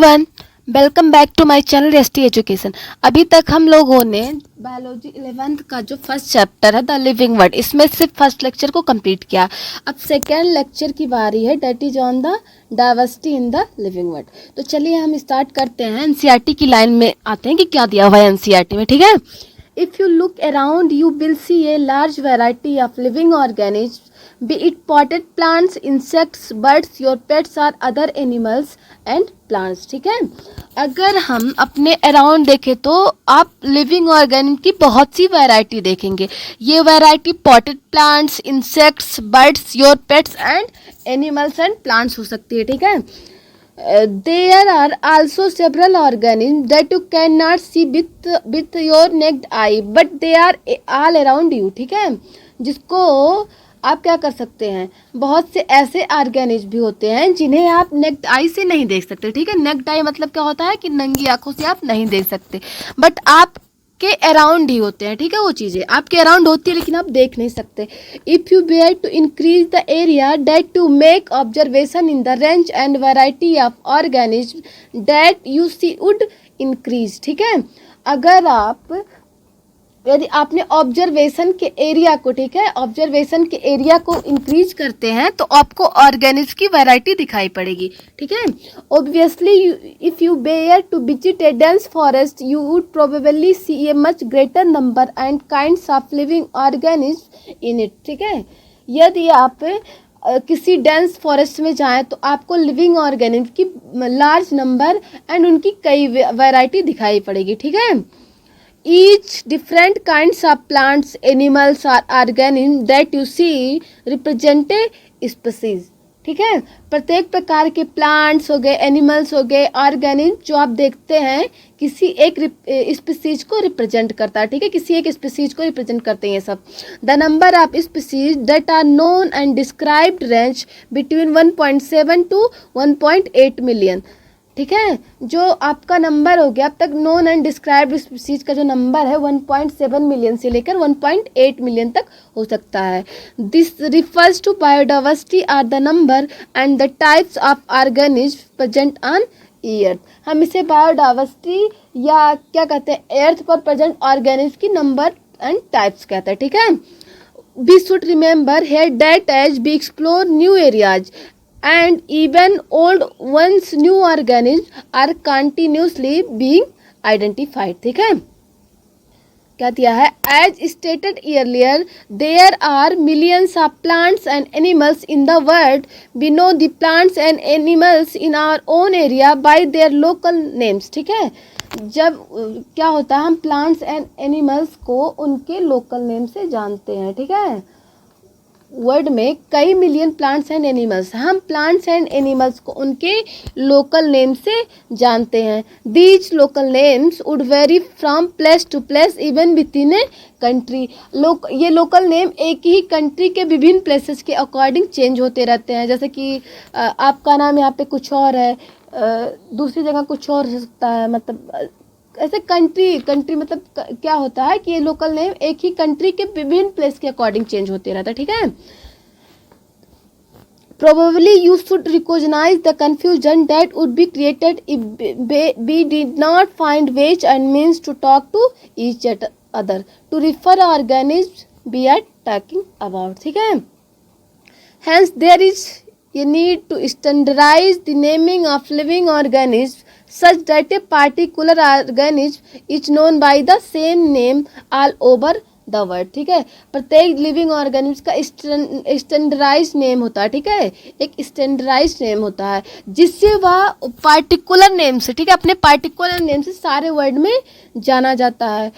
Everyone, welcome back to my channel ST education. अभी तक हम लोगों ने बायोलॉजी 11th का जो फर्स्ट चैप्टर है द लिविंग वर्ड, इसमें सिर्फ फर्स्ट लेक्चर को कंप्लीट किया। अब सेकेंड लेक्चर की बारी है, that is on the diversity in the living word. तो चलिए हम स्टार्ट करते हैं। एनसीईआरटी की लाइन में आते हैं कि क्या दिया हुआ है एनसीईआरटी में, ठीक है। If you look around you will see a large variety of living organism, be it potted plants, insects, birds, your pets or other animals and plants। ठीक है, अगर हम अपने अराउंड देखें तो आप लिविंग ऑर्गेनिज्म की बहुत सी वैरायटी देखेंगे। ये variety potted plants, insects, birds, your pets and animals and plants हो सकती है, ठीक है। There are also several organisms that you cannot see with your naked eye, but they are all around you। ठीक है, जिसको आप क्या कर सकते हैं, बहुत से ऐसे ऑर्गेनिज्म भी होते हैं जिन्हें आप नेक्ड आई से नहीं देख सकते। ठीक है, नेक्ड आई मतलब क्या होता है कि नंगी आंखों से आप नहीं देख सकते, बट आपके अराउंड ही होते हैं। ठीक है, वो चीज़ें आपके अराउंड होती है लेकिन आप देख नहीं सकते। If you were to increase the area that to make observation in the range and variety of organism that you see would increase. ठीक है, अगर आप यदि आपने ऑब्जर्वेशन के एरिया को, ठीक है, ऑब्जर्वेशन के एरिया को इंक्रीज करते हैं तो आपको ऑर्गेनिज्म की वैरायटी दिखाई पड़ेगी। ठीक है, obviously if you were to visit a dense forest you would probably see a much greater number and kinds of living organism in it. ठीक है, यदि आप किसी डेंस फॉरेस्ट में जाएं तो आपको लिविंग ऑर्गेनिज्म की लार्ज नंबर एंड उनकी कई वैरायटी दिखाई पड़ेगी। ठीक है, each different kinds of plants, animals or organisms that you see represent a species। ठीक है, प्रत्येक प्रकार के प्लांट्स हो गए, एनिमल्स हो गए, ऑर्गेनिज्म जो आप देखते हैं किसी एक स्पीसीज को रिप्रेजेंट करता है। ठीक है, किसी एक स्पीसीज को रिप्रेजेंट करते हैं ये सब। The number of species that are known and described range between 1.7 to 1.8 million. ठीक है, जो आपका नंबर हो गया अब तक नोन एंड डिस्क्राइब्ड स्पीसीज का जो नंबर है 1.7 मिलियन से लेकर 1.8 मिलियन तक हो सकता है। This refers to biodiversity or the number and the types of organism present on earth. हम इसे बायोडाइवर्सिटी या क्या कहते हैं, अर्थ पर प्रेजेंट ऑर्गेनिज्म की नंबर एंड टाइप्स कहते हैं। ठीक है, we should remember here that as we explore new areas and even old ones, new organisms are continuously being identified। ठीक है, क्या दिया है, as stated earlier there are millions of plants and animals in the world। we know the plants and animals in our own area by their local names। ठीक है, जब क्या होता है, हम प्लांट्स एंड एनिमल्स को उनके लोकल नेम से जानते हैं। ठीक है, वर्ल्ड में कई मिलियन प्लांट्स एंड एनिमल्स, हम प्लांट्स एंड एनिमल्स को उनके लोकल नेम से जानते हैं। These local names would vary from place to place even within a country. ये लोकल नेम एक ही कंट्री के विभिन्न प्लेसेस के अकॉर्डिंग चेंज होते रहते हैं। जैसे कि आपका नाम यहाँ पे कुछ और है, दूसरी जगह कुछ और हो सकता है, मतलब ऐसे कंट्री मतलब क्या होता है कि ये लोकल नेम एक ही कंट्री के विभिन्न प्लेस के अकॉर्डिंग चेंज होते रहता है। ठीक है, probably you should recognize the confusion that would be created if we did not find ways and means to talk to each other to refer organisms we are talking about। ठीक है, hence there is a need to standardize the naming of living organisms such that a particular organism is known by the same name all over the world। ठीक है, प्रत्येक living organism का standardise name होता है। ठीक है, एक standardise name होता है जिससे वह पार्टिकुलर नेम से, ठीक है, अपने पार्टिकुलर नेम से सारे वर्ल्ड में जाना जाता है।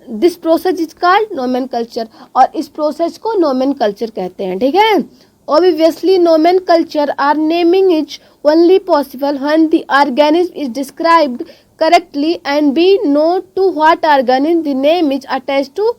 This process is called nomenclature, और इस प्रोसेस को नोमेनकल्चर कहते हैं। ठीक है, obviously nomenclature or naming is only possible when the organism is described correctly and we know to what organism the name is attached to।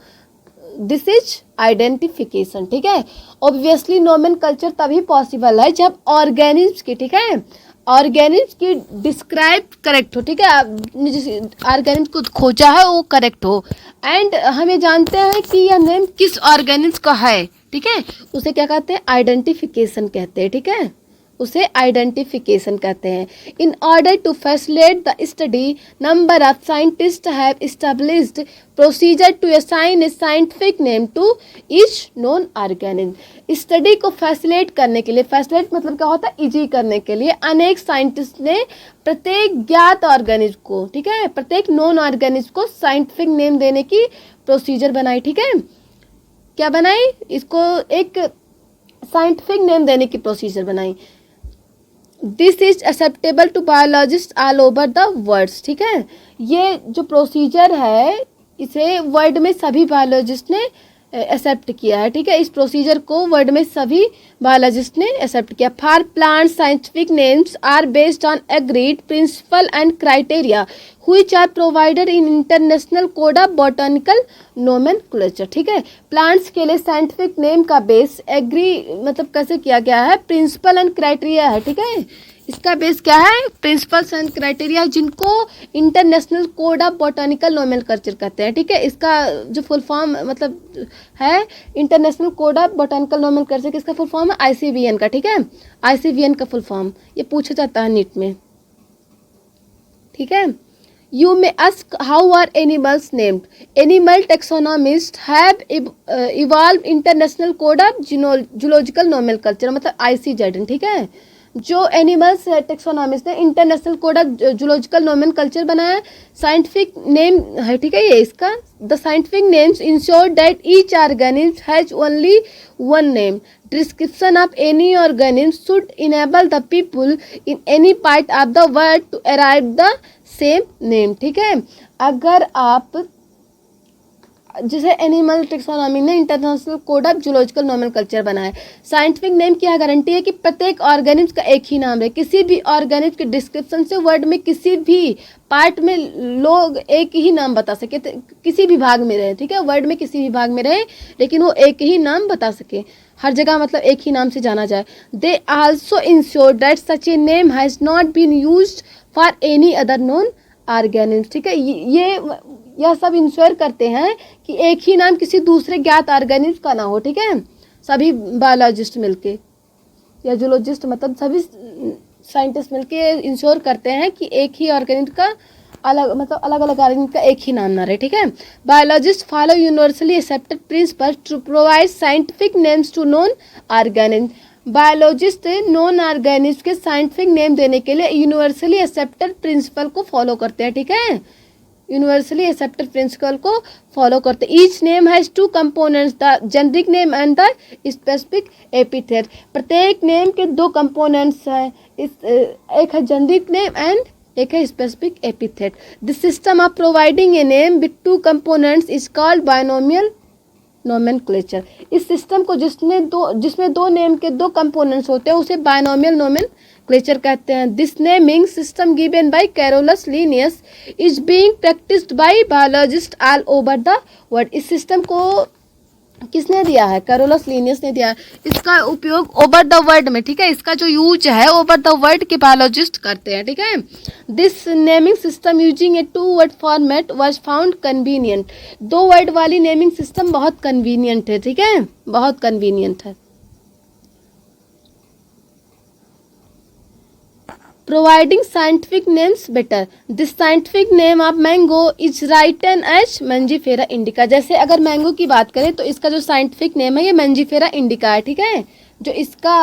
this is identification। ठीक है, obviously nomenclature तभी possible है जब organism की, ठीक है, organism की describe correct हो। ठीक है, जिस ऑर्गेनिज्म को खोजा है वो करेक्ट हो एंड हमें जानते हैं कि यह नेम किस ऑर्गेनिज्म का है। ठीक है, उसे क्या कहते हैं, आइडेंटिफिकेशन कहते हैं। ठीक है, उसे आइडेंटिफिकेशन कहते हैं। In order to facilitate the study number of scientist have established procedure to assign a scientific name to each known organism. Study को फैसिलिटेट करने के लिए, फैसिलिटेट मतलब क्या होता है, इजी करने के लिए अनेक साइंटिस्ट ने प्रत्येक ज्ञात ऑर्गेनिज्म को, ठीक है, प्रत्येक नॉन ऑर्गेनिज्म को साइंटिफिक नेम देने की प्रोसीजर बनाई। ठीक है, क्या बनाई, इसको एक साइंटिफिक नेम देने की प्रोसीजर बनाई। This is acceptable to biologist all over the world. ठीक है, ये जो प्रोसीजर है इसे वर्ल्ड में सभी बायोलॉजिस्ट ने एक्सेप्ट किया है। ठीक है, इस प्रोसीजर को वर्ल्ड में सभी बायोलॉजिस्ट ने एक्सेप्ट किया। For plant scientific names are based on agreed principle and criteria which are provided in international code of botanical nomenclature. ठीक है, प्लांट्स के लिए साइंटिफिक नेम का बेस एग्री मतलब कैसे किया गया है, प्रिंसिपल एंड क्राइटेरिया है। ठीक है, इसका बेस क्या है, प्रिंसिपल्स एंड क्राइटेरिया, जिनको international code of botanical nomenclature कहते हैं। ठीक है, इसका जो फुल फॉर्म मतलब है international code of botanical nomenclature, किसका फुल फॉर्म है, ICVN का। ठीक है, ICVN का फुल फॉर्म ये पूछा जाता है नीट में। ठीक है, You may ask how are animals named? Animal taxonomists have evolved international code of zoological nomenclature मतलब ICZN। ठीक है, जो एनिमल्स टेक्सोनॉमिस्ट ने international code of zoological nomenclature बनाया, साइंटिफिक नेम है। ठीक है, ये इसका the scientific names ensure that each organism has only one name. Description of any organism should enable the people in any part of the world to arrive the same name. ठीक है, अगर आप जैसे एनिमल टेक्सोनॉमी ने international code of zoological nomenclature बनाया, scientific name की यह guarantee है कि प्रत्येक ऑर्गेनिज्म का एक ही नाम रहे। किसी भी ऑर्गेनिज्म के डिस्क्रिप्शन से वर्ड में किसी भी पार्ट में लोग एक ही नाम बता सके, किसी भी भाग में रहे। ठीक है, वर्ड में किसी भी भाग में रहे लेकिन वो एक ही नाम बता सके, हर जगह मतलब एक ही नाम से जाना जाए। They also ensure that such a name has not been used for any other known organism. ठीक है, यह सब इंश्योर करते हैं कि एक ही नाम किसी दूसरे ज्ञात ऑर्गेनिज्म का ना हो। ठीक है, सभी बायोलॉजिस्ट मिलके या जूलॉजिस्ट मतलब सभी साइंटिस्ट मिलके इंश्योर करते हैं कि एक ही ऑर्गेनिज्म का अलग मतलब अलग अलग ऑर्गेनिज्म का एक ही नाम ना रहे। ठीक है, biologist follow universally accepted principle to provide scientific names to known organism. Biologist known organism के साइंटिफिक नेम देने के लिए यूनिवर्सली एक्सेप्टेड प्रिंसिपल को फॉलो करते हैं। ठीक है, यूनिवर्सली एक्सेप्टेड प्रिंसिपल को फॉलो करते हैं। Each name has two components, the generic name and the specific epithet. प्रत्येक नेम के दो कंपोनेंट्स हैं, एक है जेनरिक नेम एंड एक है specific epithet. The system of providing a name with two components is called binomial nomenclature. इस system को जिसमें दो नेम के दो कंपोनेंट्स होते हैं उसे बायनोमियल नोमेनक्लेचर कहते हैं। This naming system given by Carolus Linnaeus is being practised by biologist all over the world. इस सिस्टम को किसने दिया है, कैरोलस लिनियस ने दिया है। इसका उपयोग ओवर द वर्ल्ड में, ठीक है, इसका जो यूज है ओवर द वर्ल्ड के बायोलॉजिस्ट करते हैं। ठीक है, this naming system using A 2 word format was found convenient. 2 word वाली नेमिंग सिस्टम बहुत कन्वीनियंट है। ठीक है, बहुत कन्वीनियंट है। Providing scientific names better. The scientific name of mango is written as Mangifera indica. जैसे अगर मैंगो की बात करें तो इसका जो साइंटिफिक नेम है ये Mangifera indica है। ठीक है, जो इसका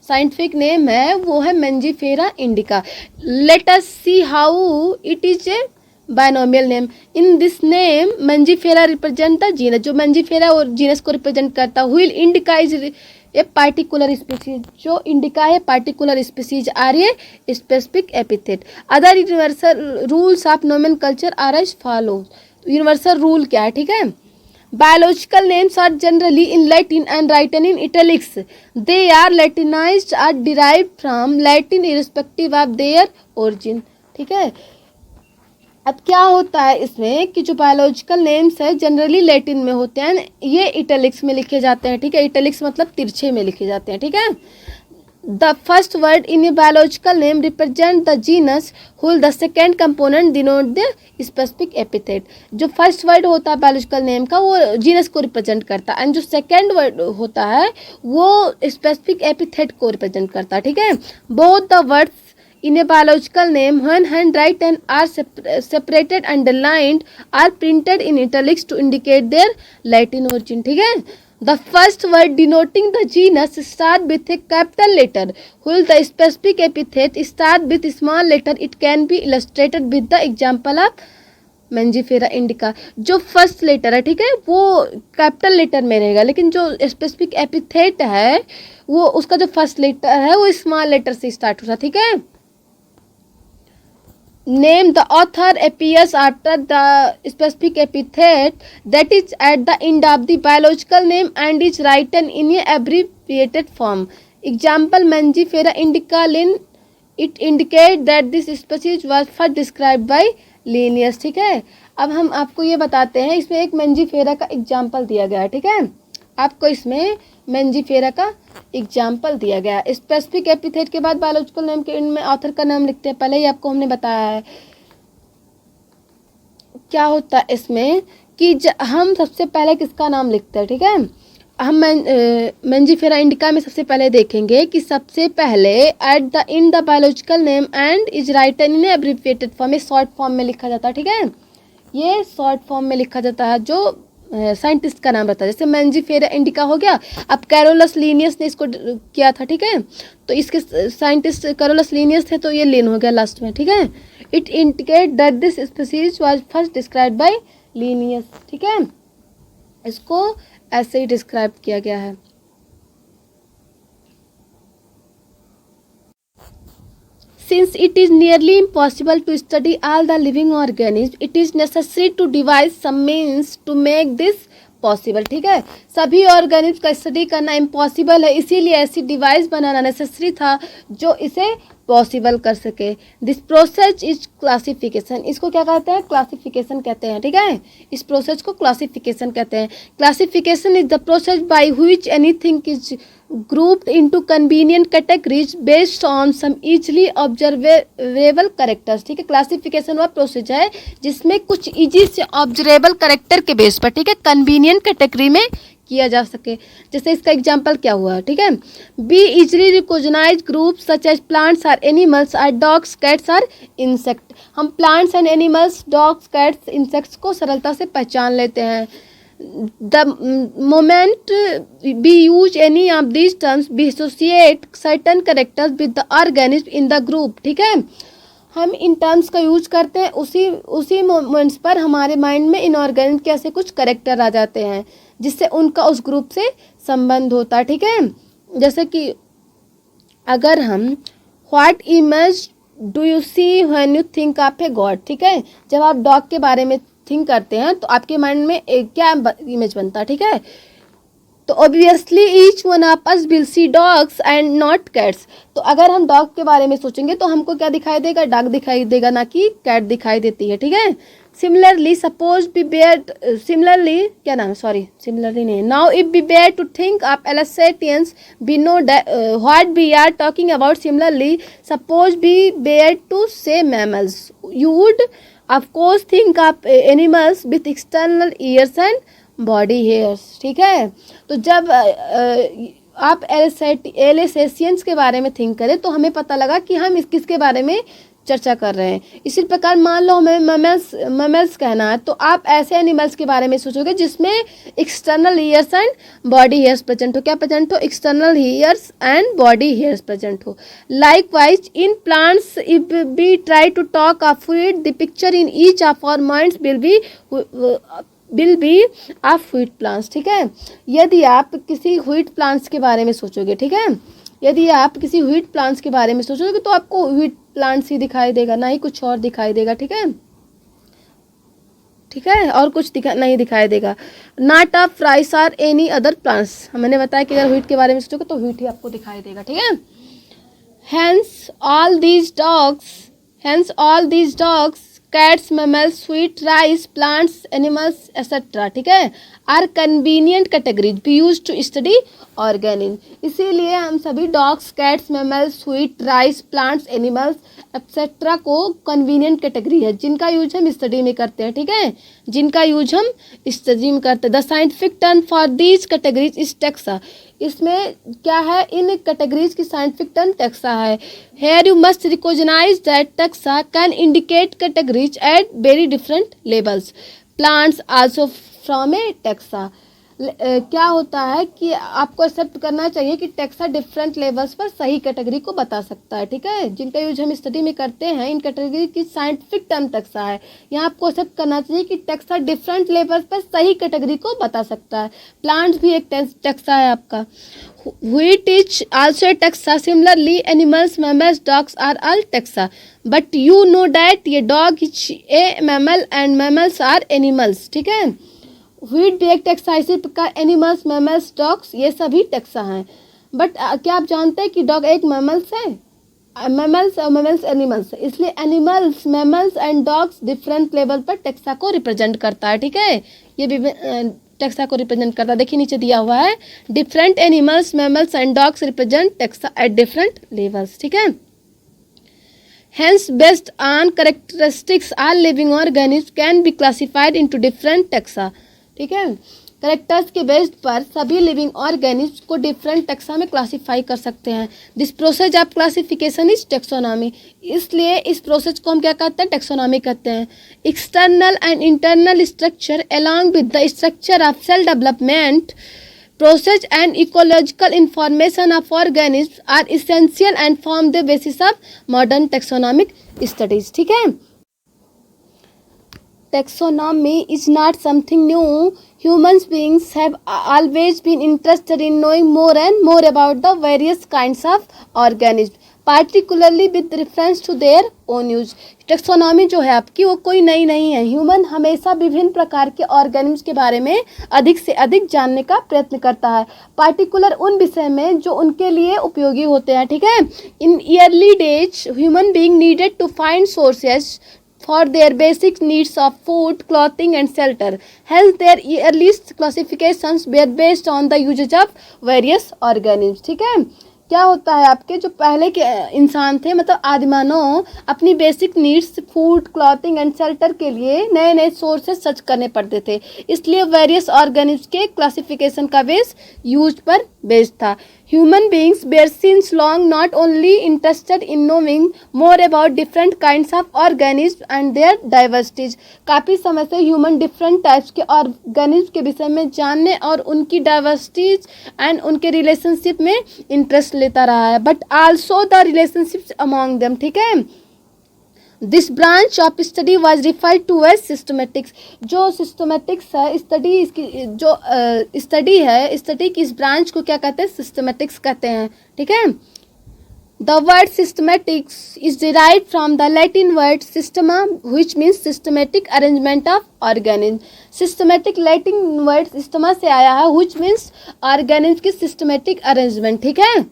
साइंटिफिक नेम है वो है Mangifera indica. Let us see how it is a binomial name. In this name Mangifera represent the genus. जो Mangifera और जीनस को रिप्रेजेंट करता है। While indica is a particular species, जो इंडिका है particular species or a specific epithet. Other universal rules of nomenclature are as follow. Universal rule क्या है, ठीक है, biological names are generally in Latin and written in italics. They are Latinised or derived from Latin irrespective of their origin. ठीक है, अब क्या होता है इसमें कि जो बायोलॉजिकल नेम्स है जनरली लैटिन में होते हैं, ये इटैलिक्स में लिखे जाते हैं। ठीक है, इटैलिक्स मतलब तिरछे में लिखे जाते हैं। ठीक है, The first word in a biological name represent the genus, while the second component denote the specific epithet. जो फर्स्ट वर्ड होता है बायोलॉजिकल नेम का वो जीनस को रिप्रेजेंट करता है, एंड जो सेकेंड वर्ड होता है वो स्पेसिफिक एपिथेट को रिप्रेजेंट करता है, ठीक है। Both the words in a biological name when handwritten are separated, underlined are printed in italics to indicate their Latin origin, ठीक है। The first word denoting the genus start with a capital letter, while the specific epithet start with small letter. It can be illustrated with the example of Mangifera indica. जो first letter है, ठीक है, वो capital letter में रहेगा, लेकिन जो specific epithet है वो उसका जो फर्स्ट लेटर है वो स्मॉल लेटर से स्टार्ट होता है, ठीक है। Name the author appears after the specific epithet that is at the end of the biological name and is written in a abbreviated form. Example, Mangifera indica lin. It indicates that this species was first described by Linnaeus, ठीक है। अब हम आपको ये बताते हैं, इसमें एक मंजीफेरा का एग्जाम्पल दिया गया है, ठीक है। आपको इसमें मंजीफेरा का एग्जाम्पल दिया गया है। स्पेसिफिक एपिथेट के बाद बायोलॉजिकल नेम के एंड में ऑथर का नाम लिखते हैं, पहले ही आपको हमने बताया है। क्या होता है इसमें कि हम सबसे पहले किसका नाम लिखते हैं, ठीक है। हम मंजीफेरा इंडिका में सबसे पहले देखेंगे कि सबसे पहले at the in the biological name and is written in abbreviated form में, शॉर्ट फॉर्म में लिखा जाता है, ठीक है। ये शॉर्ट फॉर्म में लिखा जाता है जो साइंटिस्ट का नाम रहता है। जैसे मंजीफेरा इंडिका हो गया, अब कैरोलस लीनियस ने इसको किया था, ठीक है। तो इसके साइंटिस्ट कैरोलस लीनियस थे, तो ये लिन हो गया लास्ट में, ठीक है। It indicate that this species was first described by Linnaeus, ठीक है। इसको ऐसे ही डिस्क्राइब किया गया है। Since it is nearly impossible to study all the living organisms, it is necessary to devise some means to make this possible, ठीक है। सभी ऑर्गेनिज्म का स्टडी करना इम्पॉसिबल है, इसीलिए ऐसी डिवाइस बनाना नेसेसरी था जो इसे पॉसिबल कर सके। दिस प्रोसेस इज क्लासिफिकेशन, इसको क्या कहते हैं, क्लासिफिकेशन कहते हैं, ठीक है। इस प्रोसेस को क्लासिफिकेशन कहते हैं। Classification is the process by which anything is grouped into convenient categories based on some easily observable characters, ठीक है। क्लासिफिकेशन वह प्रोसेस है जिसमें कुछ इजी से ऑब्जर्वेबल करेक्टर के बेस पर, ठीक है, कन्वीनियंट कैटेगरी में किया जा सके। जैसे इसका एग्जांपल क्या हुआ, ठीक है। Be easily recognise group such as plants or animals or dogs cats or insect. हम plants and animals, dogs, cats, insects को सरलता से पहचान लेते हैं। The moment we use any of these terms, we associate certain characters with the organism in the group, ठीक है। हम इन टर्म्स का यूज करते हैं, उसी मोमेंट्स पर हमारे माइंड में इन ऑर्गेनिज्म के ऐसे कुछ करेक्टर आ जाते हैं जिससे उनका उस ग्रुप से संबंध होता है, ठीक है। जैसे कि अगर हम what image do you see when you think of a god, ठीक है। जब आप डॉग के बारे में थिंक करते हैं तो आपके माइंड में एक क्या इमेज बनता है, ठीक है। तो obviously each one of us will see dogs and not cats. तो अगर हम डॉग के बारे में सोचेंगे तो हमको क्या दिखाई देगा, डॉग दिखाई देगा, ना कि कैट दिखाई देती है, ठीक है। Similarly suppose we were, similarly क्या नाम है, सॉरी सिमिलरली नहीं, now if we were to think of all cetaceans we know what we are talking about. Similarly suppose we were to say mammals, you would of course think of animals with external ears and body hairs, ठीक है। तो जब आप एलिसेशियंस के बारे में think करें तो हमें पता लगा कि हम किसके बारे में चर्चा कर रहे हैं। इसी प्रकार मान लो हमें ममेल्स कहना है तो आप ऐसे एनिमल्स के बारे में सोचोगे जिसमें external ears and body hairs present हो। क्या प्रेजेंट हो, external ears and body hairs present हो। Likewise in plants if we try to talk of fruit the picture in each of our minds will be of wheat plants, ठीक है। यदि आप किसी wheat plants के बारे में सोचोगे, ठीक है, यदि आप किसी व्हीट प्लांट्स के बारे में सोचोगे तो आपको व्हीट प्लांट्स ही दिखाई देगा, ना ही कुछ और दिखाई देगा, ठीक है, ठीक है, और कुछ नहीं दिखाई देगा। नॉट ऑफ राइस और एनी अदर प्लांट्स, मैंने बताया कि अगर व्हीट के बारे में सोचोगे तो व्हीट ही आपको दिखाई देगा, ठीक है। Hence all these dogs cats, mammals, wheat, rice, plants, animals etcetera, ठीक है। Are convenient categories we use to study organism. इसीलिए हम सभी dogs, cats, mammals, wheat, rice, plants, animals etcetera को कन्वीनियंट कैटेगरी है जिनका यूज हम स्टडी में करते हैं, ठीक है, जिनका यूज हम स्टडी में करते हैं। The scientific term for these categories is taxa. इसमें क्या है, इन कैटेगरीज की साइंटिफिक टर्म टैक्सा है। Here you must recognise that taxa can indicate categories at very different levels. Plants also form a taxa. क्या होता है कि आपको एक्सेप्ट करना चाहिए कि टैक्सा डिफरेंट लेवल्स पर सही कैटेगरी को बता सकता है, ठीक है, जिनका यूज हम स्टडी में करते हैं। इन कैटेगरी की साइंटिफिक टर्म टैक्सा है। यहाँ आपको एक्सेप्ट करना चाहिए कि टैक्सा डिफरेंट लेवल्स पर सही कैटेगरी को बता सकता है। प्लांट्स भी एक टैक्सा है आपका। Wheat is also a taxa. Similarly, animals, mammals, dogs are all taxa. But you know that ये dog is a mammal and mammals are animals, ठीक है। व्हीट भी एक टैक्सा, इसी प्रकार एनिमल्स, मैमल्स, डॉग्स ये सभी टैक्सा हैं। बट क्या आप जानते हैं कि डॉग एक मैमल्स है, मैमल्स और मैमल्स एनिमल्स है, इसलिए animals, mammals and dogs different level पर टैक्सा को रिप्रेजेंट करता है, ठीक है। ये भी टैक्सा को रिप्रेजेंट करता है। देखिए नीचे दिया हुआ है, different animals, mammals and dogs represent taxa at different levels, ठीक है। Hence, based on characteristics, all living organisms can be classified into different taxa, ठीक है। करेक्टर्स के बेस्ड पर सभी लिविंग ऑर्गेनिज्म को डिफरेंट टैक्सा में क्लासीफाई कर सकते हैं। This process of classification is taxonomy. इसलिए इस प्रोसेस को हम क्या कहते हैं, टेक्सोनॉमी कहते हैं। External and internal structure along with the structure of cell development process and ecological information of organisms are essential and form the basis of modern taxonomic studies, ठीक है। Taxonomy is not something new. Human beings have always been interested in knowing more and more about the various kinds of organisms, particularly with reference to their own use. Taxonomy जो है आपकी वो कोई नई नहीं है। ह्यूमन हमेशा विभिन्न प्रकार के ऑर्गेनिज्म के बारे में अधिक से अधिक जानने का प्रयत्न करता है, पार्टिकुलर उन विषय में जो उनके लिए उपयोगी होते हैं, ठीक है। In early days human being needed to find sources for their basic needs of food, clothing and shelter. Hence their earliest classifications were based on the usage of various organisms, ठीक है। क्या होता है आपके जो पहले के इंसान थे, मतलब आदिमानव, अपनी basic needs food, clothing and shelter के लिए नए नए सोर्सेज सर्च करने पड़ते थे, इसलिए वेरियस ऑर्गेनिज्म के क्लासिफिकेशन का बेस यूज पर बेस्ड था। Human beings were since long not only interested in knowing more about different kinds of organism and their diversities. काफ़ी समय से ह्यूमन डिफरेंट टाइप्स के ऑर्गेनिज्म के विषय में जानने और उनकी डाइवर्सिटीज एंड उनके रिलेशनशिप में इंटरेस्ट लेता रहा है, but also the relationships among them, ठीक है। This branch of study was referred to as systematics. जो सिस्टमेटिक्स है स्टडी, इसकी जो स्टडी है, स्टडी की इस ब्रांच को क्या कहते हैं, सिस्टमेटिक्स कहते हैं, ठीक है। The word systematics is derived from the Latin word systema, which means systematic arrangement of organism. Systematic Latin word systema से आया है, which means organism की systematic arrangement, ठीक है।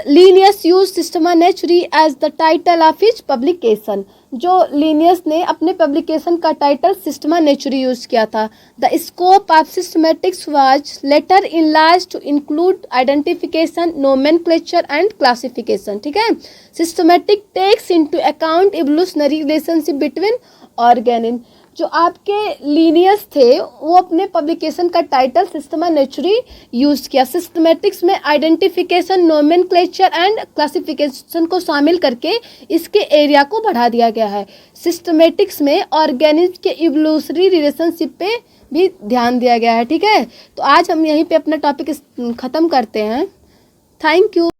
Linnaeus used Systema Naturae as the title of his publication. जो Linnaeus ने अपने publication का टाइटल सिस्टमा नेचुरी यूज किया था। The scope of systematics was later enlarged to include identification, nomenclature and classification, ठीक है। Systematic takes into account evolutionary relationship between organism. जो आपके लीनियस थे वो अपने पब्लिकेशन का टाइटल सिस्टमा नेचुरी यूज किया। सिस्टमेटिक्स में आइडेंटिफिकेशन, नोमेनक्लेचर एंड क्लासिफिकेशन को शामिल करके इसके एरिया को बढ़ा दिया गया है। सिस्टमेटिक्स में ऑर्गेनिज्म के इवोल्यूशनरी रिलेशनशिप पे भी ध्यान दिया गया है, ठीक है। तो आज हम यहीं पे अपना टॉपिक ख़त्म करते हैं। Thank you.